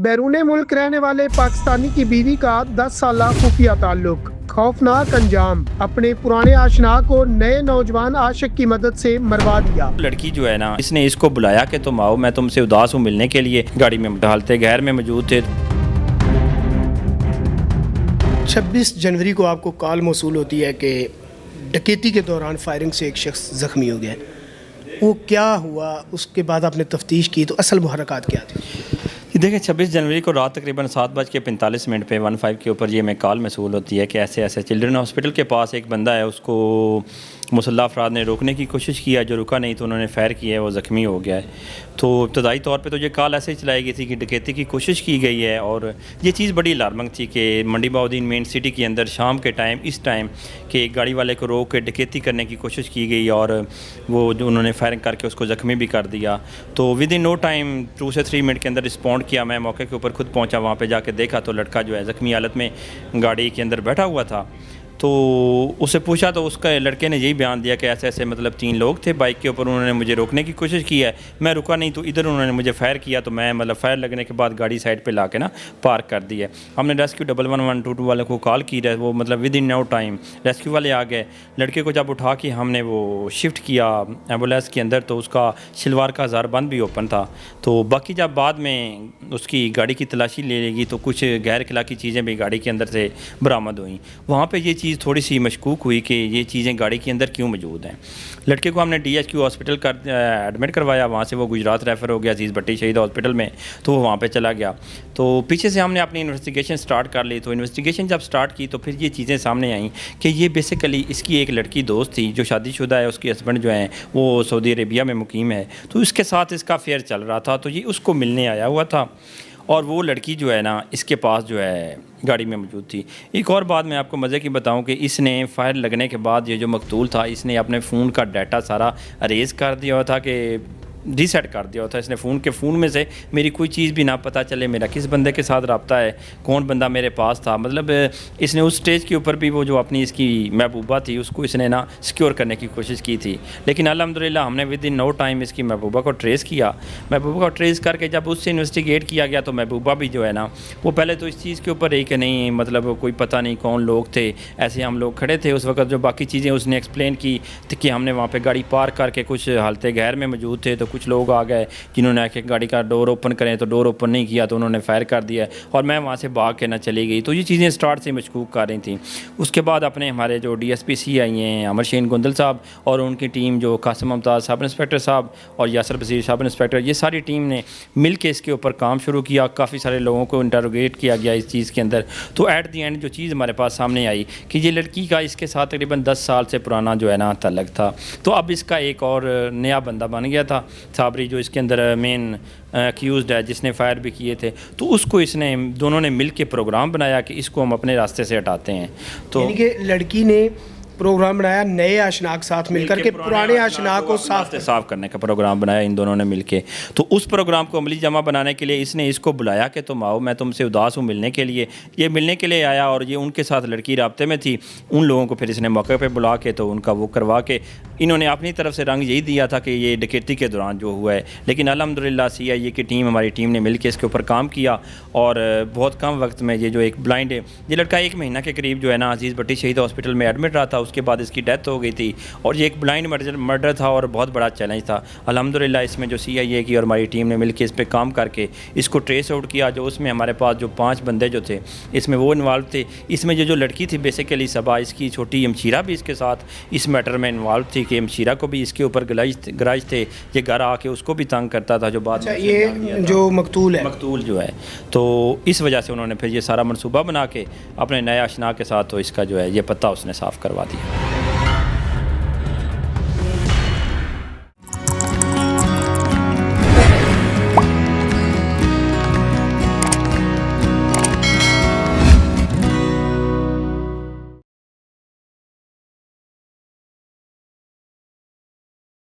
बैरूने मुल्क रहने वाले पाकिस्तानी की बीवी का 10 साल खुफिया ताल्लुक, खौफनाक अंजाम, अपने पुराने आशना को नए नौजवान आशिक की मदद से मरवा दिया। लड़की जो है ना, इसने इसको बुलाया कि तुम आओ, मैं तुमसे उदास हूँ मिलने के लिए। गाड़ी में हालते गैर में मौजूद थे। 26 जनवरी को आपको कॉल मौसूल होती है कि डकैती के दौरान फायरिंग से एक शख्स ज़ख्मी हो गया। वो क्या हुआ, उसके बाद आपने तफ्तीश की तो असल मुहर्रकात क्या थी? देखिए, 26 जनवरी को रात तकरीबन 7:45 पे 15 के ऊपर ये में कॉल मसूल होती है कि ऐसे ऐसे चिल्ड्रन हॉस्पिटल के पास एक बंदा है, उसको मुसल्लह अफराद ने रोकने की कोशिश किया, जो रुका नहीं तो उन्होंने फायर किया है, वो ज़ख्मी हो गया है। तो इब्तदाई तौर पे तो ये कॉल ऐसे ही चलाई गई थी कि डकैती की कोशिश की गई है, और ये चीज़ बड़ी अलार्मिंग थी कि मंडी बहाउद्दीन मेन सिटी के अंदर शाम के टाइम इस टाइम कि गाड़ी वाले को रोक के डकैती करने की कोशिश की गई और वो जो उन्होंने फायरिंग करके उसको ज़ख्मी भी कर दिया। तो विद इन नो टाइम 2 से 3 मिनट के अंदर रिस्पॉन्ड किया। मैं मौके के ऊपर खुद पहुंचा, वहाँ पे जाके देखा तो लड़का जो है ज़ख्मी हालत में गाड़ी के अंदर बैठा हुआ था। तो उससे पूछा तो उसका लड़के ने यही बयान दिया कि ऐसे ऐसे मतलब 3 लोग थे बाइक के ऊपर, उन्होंने मुझे रोकने की कोशिश की है, मैं रुका नहीं तो इधर उन्होंने मुझे फायर किया, तो मैं मतलब फायर लगने के बाद गाड़ी साइड पे लाके ना पार्क कर दी है। हमने रेस्क्यू 11122 वाले को कॉल की, वो मतलब within no time rescue वाले आ गए। लड़के को जब उठा के हमने वो शिफ्ट किया एम्बुलेंस के अंदर, तो उसका शलवार का हज़ारबंद भी ओपन था। तो बाकी जब बाद में उसकी गाड़ी की तलाशी ले लेगी तो कुछ गैर अखलाकी चीज़ें भी गाड़ी के अंदर से बरामद हुई। वहाँ पर ये चीज़ थोड़ी सी मशकूक हुई कि ये चीज़ें गाड़ी के अंदर क्यों मौजूद हैं। लड़के को हमने DHQ हॉस्पिटल एडमिट करवाया, वहाँ से वो गुजरात रेफ़र हो गया अजीज़ भट्टी शहीद हॉस्पिटल में, तो वो वहाँ पे चला गया। तो पीछे से हमने अपनी इन्वेस्टिगेशन स्टार्ट कर ली। तो इन्वेस्टिगेशन जब स्टार्ट की तो फिर ये चीज़ें सामने आई कि ये बेसिकली इसकी एक लड़की दोस्त थी जो शादीशुदा है, उसके हस्बैंड जो हैं वो सऊदी अरेबिया में मुकीम है, तो इसके साथ इसका अफेयर चल रहा था। तो ये उसको मिलने आया हुआ था और वो लड़की जो है ना इसके पास जो है गाड़ी में मौजूद थी। एक और बात मैं आपको मज़े की बताऊं कि इसने फायर लगने के बाद ये जो मकतूल था, इसने अपने फ़ोन का डाटा सारा अरेज कर दिया हुआ था, कि रीसेट कर दिया होता है इसने। फ़ोन में से मेरी कोई चीज़ भी ना पता चले, मेरा किस बंदे के साथ रब्ता है, कौन बंदा मेरे पास था। मतलब इसने उस स्टेज के ऊपर भी वो जो अपनी इसकी महबूबा थी उसको इसने ना सिक्योर करने की कोशिश की थी। लेकिन अल्हम्दुलिल्लाह हमने विद इन नो टाइम इसकी महबूबा को ट्रेस किया। महबूबा को ट्रेस करके जब उससे इन्वेस्टिगेट किया गया तो महबूबा भी जो है ना वो पहले तो इस चीज़ के ऊपर रही कि नहीं, मतलब कोई पता नहीं कौन लोग थे, ऐसे हम लोग खड़े थे उस वक्त। जो बाकी चीज़ें उसने एक्सप्लेन की कि हमने वहाँ पर गाड़ी पार्क करके कुछ हालते गैर में मौजूद थे, तो कुछ लोग आ गए जिन्होंने आके गाड़ी का डोर ओपन करें तो डोर ओपन नहीं किया, तो उन्होंने फायर कर दिया और मैं वहाँ से भाग के ना चली गई। तो ये चीज़ें स्टार्ट से मशकूक कर रही थी। उसके बाद अपने हमारे जो DSP CI हैं अमर शेन गुंदल साहब और उनकी टीम, जो कासिम मुमताज़ सब इंस्पेक्टर साहब और यासर बसीर सब इंस्पेक्टर, ये सारी टीम ने मिल के इसके ऊपर काम शुरू किया। काफ़ी सारे लोगों को इंटरोगेट किया गया इस चीज़ के अंदर। तो एट दी एंड जो चीज़ हमारे पास सामने आई कि ये लड़की का इसके साथ तकरीबन 10 साल से पुराना जो है ना तल्लक था। तो अब इसका एक और नया बंदा बन गया था, साबरी, जो इसके अंदर मेन एक्यूज़ड है जिसने फायर भी किए थे। तो उसको इसने दोनों ने मिल के प्रोग्राम बनाया कि इसको हम अपने रास्ते से हटाते हैं। तो यानी कि लड़की ने प्रोग्राम बनाया नए आशना के साथ मिलकर के पुराने आशना को साफ करने का प्रोग्राम बनाया इन दोनों ने मिलके। तो उस प्रोग्राम को अमली जमा बनाने के लिए इसने इसको बुलाया कि तुम आओ, मैं तुमसे उदास हूँ मिलने के लिए। ये मिलने के लिए आया और ये उनके साथ लड़की राब्ते में थी। उन लोगों को फिर इसने मौके पे बुला के तो उनका वो करवा के इन्होंने अपनी तरफ से रंग यही दिया था कि ये डकैती के दौरान जो हुआ है। लेकिन अल्हम्दुलिल्लाह CIA की टीम, हमारी टीम ने मिल के इसके ऊपर काम किया और बहुत कम वक्त में ये जो एक ब्लाइंड है, ये लड़का 1 महीना के करीब जो है ना अजीज़ भट्टी शहीद हॉस्पिटल में एडमिट रहा था। उसके बाद इसकी डेथ हो गई थी और ये एक ब्लाइंड मर्डर था और बहुत बड़ा चैलेंज था। अल्हम्दुलिल्लाह इसमें जो CIA की और हमारी टीम ने मिलकर इस पर काम करके इसको ट्रेस आउट किया। जो उसमें हमारे पास जो 5 बंदे जो थे इसमें वो इन्वॉल्व थे। इसमें जो लड़की थी बेसिकली सबा, इसकी छोटी अमशीरा भी इसके साथ इस मैटर में इन्वॉल्व थी कि अमशीरा को भी इसके ऊपर गराज थे, ये घर आके उसको भी तंग करता था। जो बात ये जो मकतूल जो है, तो इस वजह से उन्होंने फिर ये सारा मनसूबा बना के अपने नए आशना के साथ तो इसका जो है ये पत्ता उसने साफ़ करवा दिया।